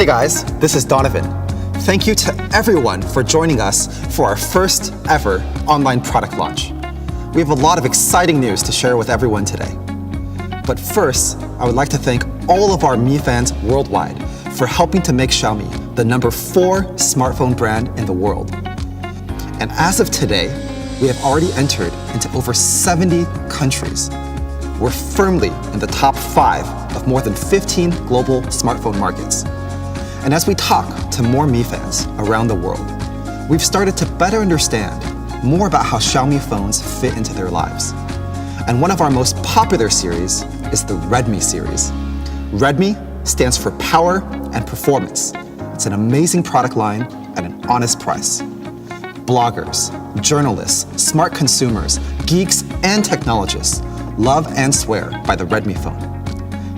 Hey guys, this is Donovan. Thank you to everyone for joining us for our first ever online product launch. We have a lot of exciting news to share with everyone today. But first, I would like to thank all of our Mi fans worldwide for helping to make Xiaomi the #4 smartphone brand in the world. And as of today, we have already entered into over 70 countries. We're firmly in the top 5 of more than 15 global smartphone markets. And as we talk to more Mi fans around the world, we've started to better understand more about how Xiaomi phones fit into their lives. And one of our most popular series is the Redmi series. Redmi stands for power and performance. It's an amazing product line at an honest price. Bloggers, journalists, smart consumers, geeks, and technologists love and swear by the Redmi phone.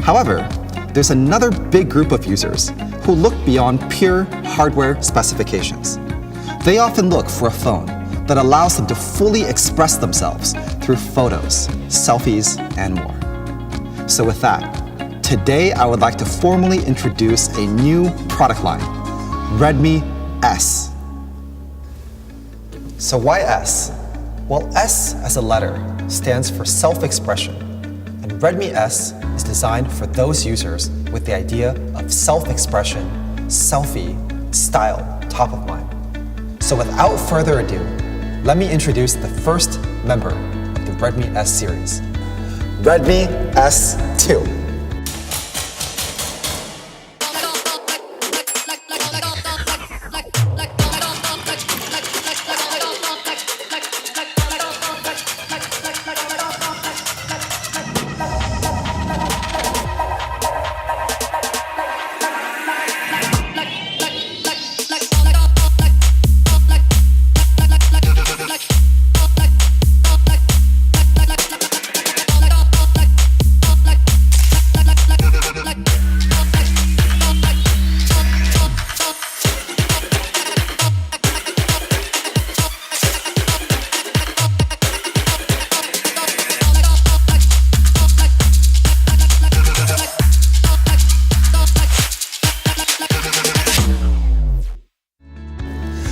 However, there's another big group of users who look beyond pure hardware specifications. They often look for a phone that allows them to fully express themselves through photos, selfies, and more. So with that, today I would like to formally introduce a new product line, Redmi S. So why S? Well, S as a letter stands for self-expression, and Redmi S is designed for those users with the idea of self-expression, selfie, style top of mind. So without further ado, let me introduce the first member of the Redmi S series, Redmi S2.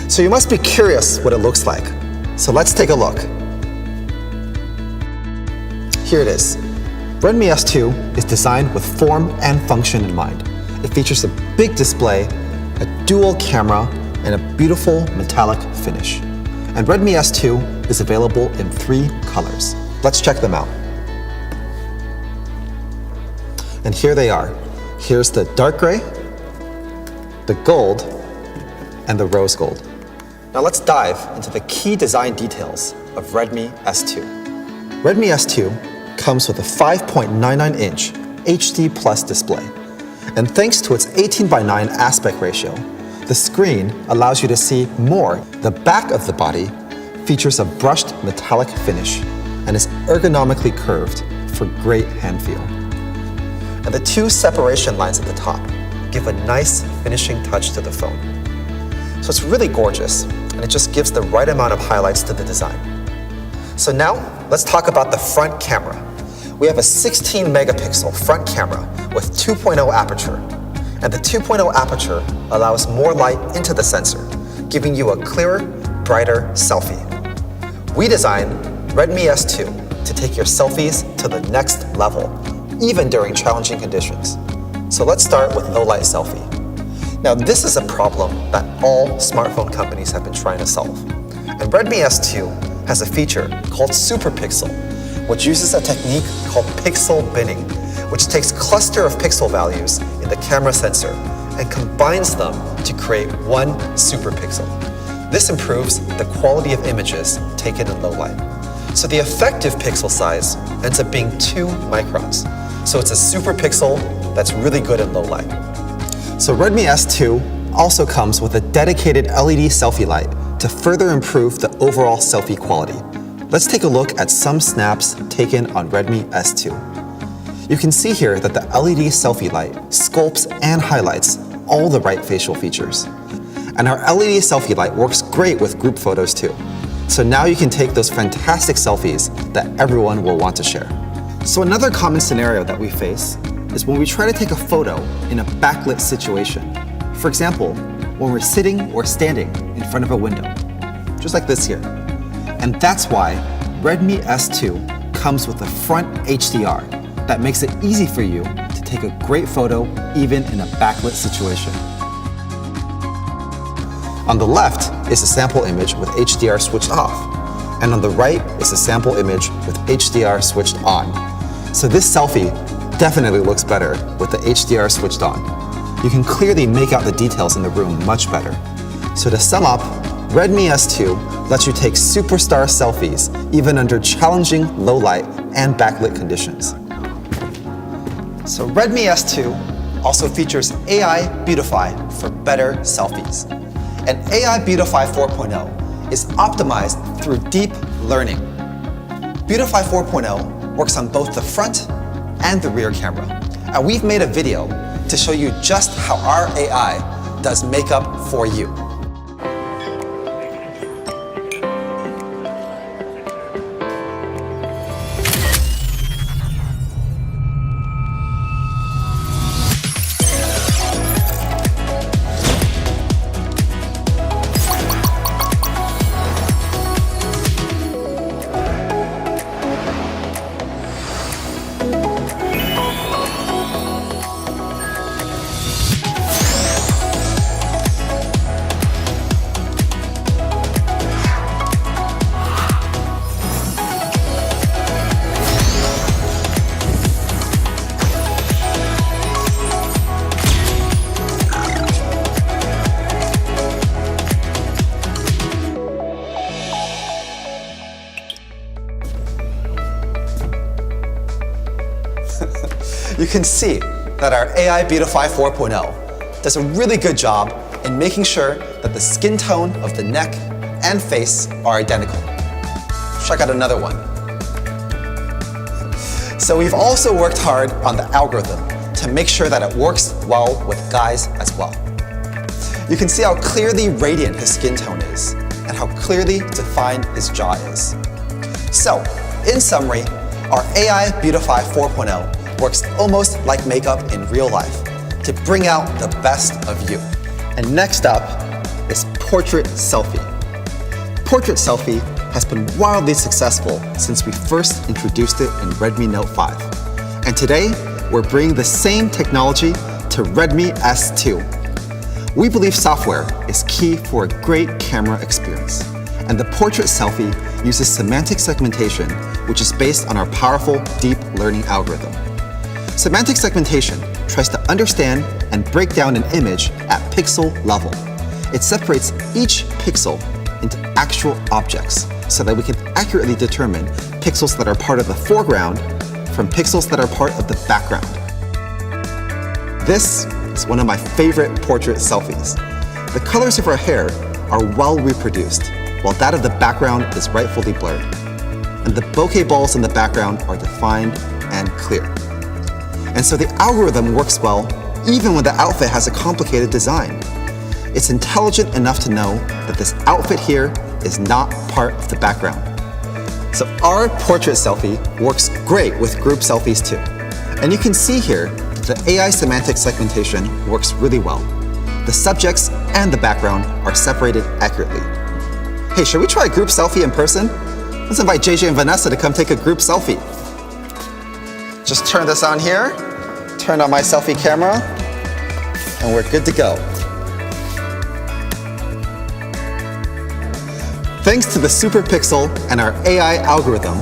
So you must be curious what it looks like. So let's take a look. Here it is. Redmi S2 is designed with form and function in mind. It features a big display, a dual camera, and a beautiful metallic finish. And Redmi S2 is available in 3 colors. Let's check them out. And here they are. Here's the dark gray, the gold, and the rose gold. Now let's dive into the key design details of Redmi S2. Redmi S2 comes with a 5.99-inch HD Plus display. And thanks to its 18:9 aspect ratio, the screen allows you to see more. The back of the body features a brushed metallic finish and is ergonomically curved for great hand feel. And the 2 separation lines at the top give a nice finishing touch to the phone. So it's really gorgeous, and it just gives the right amount of highlights to the design. So now, let's talk about the front camera. We have a 16-megapixel front camera with 2.0 aperture, and the 2.0 aperture allows more light into the sensor, giving you a clearer, brighter selfie. We designed Redmi S2 to take your selfies to the next level, even during challenging conditions. So let's start with low-light selfie. Now this is a problem that all smartphone companies have been trying to solve. And Redmi S2 has a feature called Super Pixel, which uses a technique called pixel binning, which takes a cluster of pixel values in the camera sensor and combines them to create one super pixel. This improves the quality of images taken in low light. So the effective pixel size ends up being 2 microns. So it's a super pixel that's really good in low light. So Redmi S2 also comes with a dedicated LED selfie light to further improve the overall selfie quality. Let's take a look at some snaps taken on Redmi S2. You can see here that the LED selfie light sculpts and highlights all the right facial features. And our LED selfie light works great with group photos too. So now you can take those fantastic selfies that everyone will want to share. So another common scenario that we face is when we try to take a photo in a backlit situation. For example, when we're sitting or standing in front of a window, just like this here. And that's why Redmi S2 comes with a front HDR that makes it easy for you to take a great photo even in a backlit situation. On the left is a sample image with HDR switched off, and on the right is a sample image with HDR switched on. So this selfie definitely looks better with the HDR switched on. You can clearly make out the details in the room much better. So to sum up, Redmi S2 lets you take superstar selfies even under challenging low light and backlit conditions. So Redmi S2 also features AI Beautify for better selfies. And AI Beautify 4.0 is optimized through deep learning. Beautify 4.0 works on both the front and the rear camera. And we've made a video to show you just how our AI does makeup for you. You can see that our AI Beautify 4.0 does a really good job in making sure that the skin tone of the neck and face are identical. Check out another one. So we've also worked hard on the algorithm to make sure that it works well with guys as well. You can see how clearly radiant his skin tone is and how clearly defined his jaw is. So, in summary, our AI Beautify 4.0 works almost like makeup in real life to bring out the best of you. And next up is Portrait Selfie. Portrait Selfie has been wildly successful since we first introduced it in Redmi Note 5. And today, we're bringing the same technology to Redmi S2. We believe software is key for a great camera experience. And the Portrait Selfie uses semantic segmentation, which is based on our powerful deep learning algorithm. Semantic segmentation tries to understand and break down an image at pixel level. It separates each pixel into actual objects so that we can accurately determine pixels that are part of the foreground from pixels that are part of the background. This is one of my favorite portrait selfies. The colors of our hair are well reproduced, while that of the background is rightfully blurred. And the bokeh balls in the background are defined and clear. And so the algorithm works well even when the outfit has a complicated design. It's intelligent enough to know that this outfit here is not part of the background. So our portrait selfie works great with group selfies too. And you can see here that the AI semantic segmentation works really well. The subjects and the background are separated accurately. Hey, should we try a group selfie in person? Let's invite JJ and Vanessa to come take a group selfie. Just turn this on here, turn on my selfie camera, and we're good to go. Thanks to the Super Pixel and our AI algorithm,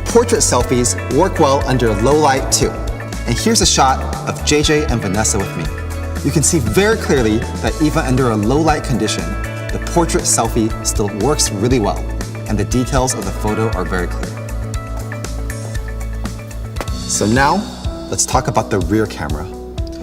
portrait selfies work well under low light too. And here's a shot of JJ and Vanessa with me. You can see very clearly that even under a low light condition, the portrait selfie still works really well, and the details of the photo are very clear. So now, let's talk about the rear camera.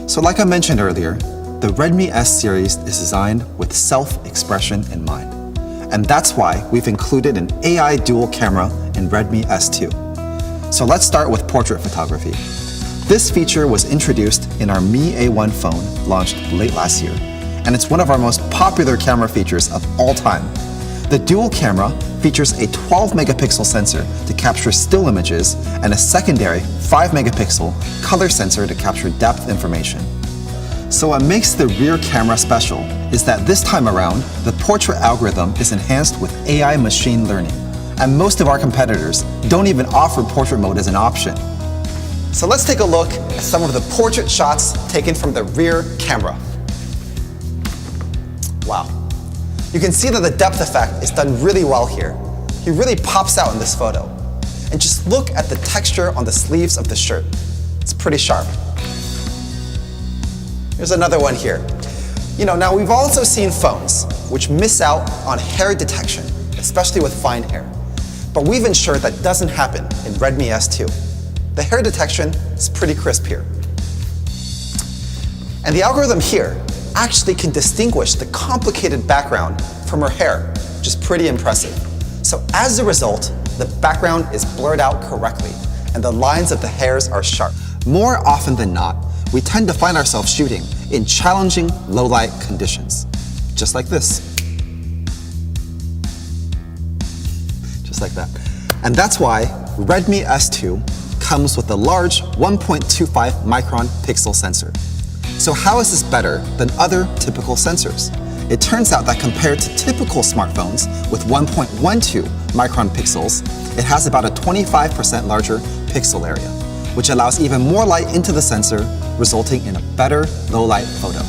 So like I mentioned earlier, the Redmi S series is designed with self-expression in mind. And that's why we've included an AI dual camera in Redmi S2. So let's start with portrait photography. This feature was introduced in our Mi A1 phone launched late last year, and it's one of our most popular camera features of all time. The dual camera features a 12 megapixel sensor to capture still images and a secondary 5 megapixel color sensor to capture depth information. So what makes the rear camera special is that this time around, the portrait algorithm is enhanced with AI machine learning. And most of our competitors don't even offer portrait mode as an option. So let's take a look at some of the portrait shots taken from the rear camera. Wow. You can see that the depth effect is done really well here. He really pops out in this photo. And just look at the texture on the sleeves of the shirt. It's pretty sharp. Here's another one here. Now we've also seen phones which miss out on hair detection, especially with fine hair. But we've ensured that doesn't happen in Redmi S2. The hair detection is pretty crisp here. And the algorithm here actually can distinguish the complicated background from her hair, which is pretty impressive. So as a result, the background is blurred out correctly, and the lines of the hairs are sharp. More often than not, we tend to find ourselves shooting in challenging low-light conditions, just like this. Just like that. And that's why Redmi S2 comes with a large 1.25 micron pixel sensor. So how is this better than other typical sensors? It turns out that compared to typical smartphones with 1.12 micron pixels, it has about a 25% larger pixel area, which allows even more light into the sensor, resulting in a better low-light photo.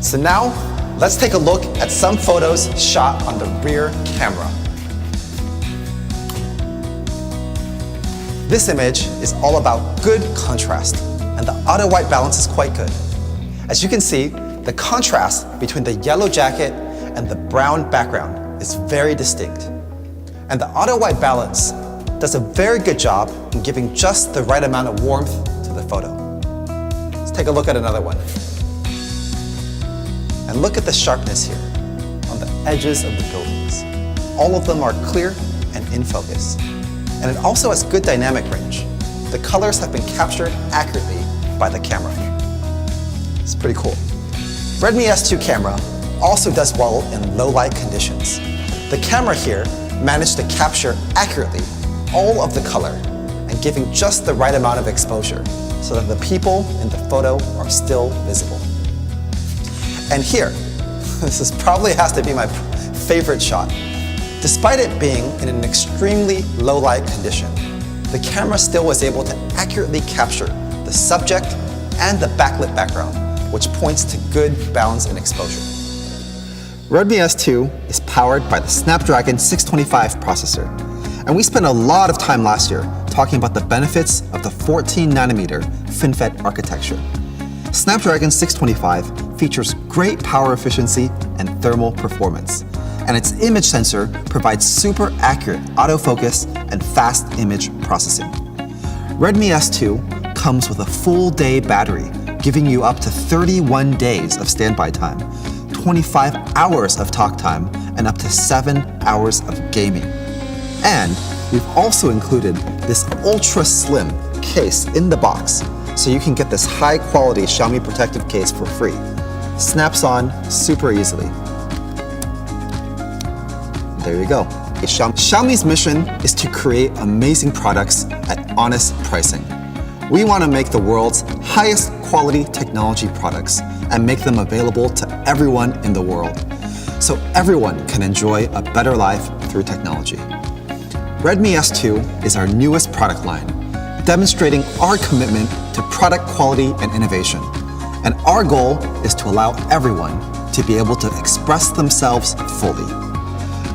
So now, let's take a look at some photos shot on the rear camera. This image is all about good contrast, and the auto-white balance is quite good. As you can see, the contrast between the yellow jacket and the brown background is very distinct. And the auto-white balance does a very good job in giving just the right amount of warmth to the photo. Let's take a look at another one. And look at the sharpness here on the edges of the buildings. All of them are clear and in focus. And it also has good dynamic range. The colors have been captured accurately by the camera. It's pretty cool. Redmi S2 camera also does well in low light conditions. The camera here managed to capture accurately all of the color and giving just the right amount of exposure so that the people in the photo are still visible. And here, this probably has to be my favorite shot. Despite it being in an extremely low light condition, the camera still was able to accurately capture the subject and the backlit background, which points to good balance and exposure. Redmi S2 is powered by the Snapdragon 625 processor, and we spent a lot of time last year talking about the benefits of the 14nm FinFET architecture. Snapdragon 625 features great power efficiency and thermal performance, and its image sensor provides super accurate autofocus and fast image processing. Redmi S2 comes with a full day battery, giving you up to 31 days of standby time, 25 hours of talk time, and up to 7 hours of gaming. And we've also included this ultra slim case in the box, so you can get this high quality Xiaomi protective case for free. Snaps on super easily. There you go. Xiaomi's mission is to create amazing products at honest pricing. We want to make the world's highest quality technology products and make them available to everyone in the world, so everyone can enjoy a better life through technology. Redmi S2 is our newest product line, demonstrating our commitment to product quality and innovation. And our goal is to allow everyone to be able to express themselves fully.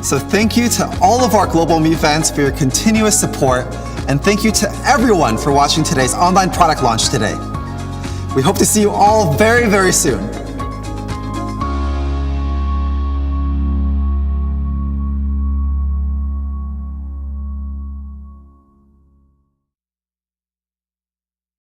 So thank you to all of our Global Me fans for your continuous support, and thank you to everyone for watching today's online product launch today. We hope to see you all very, very soon.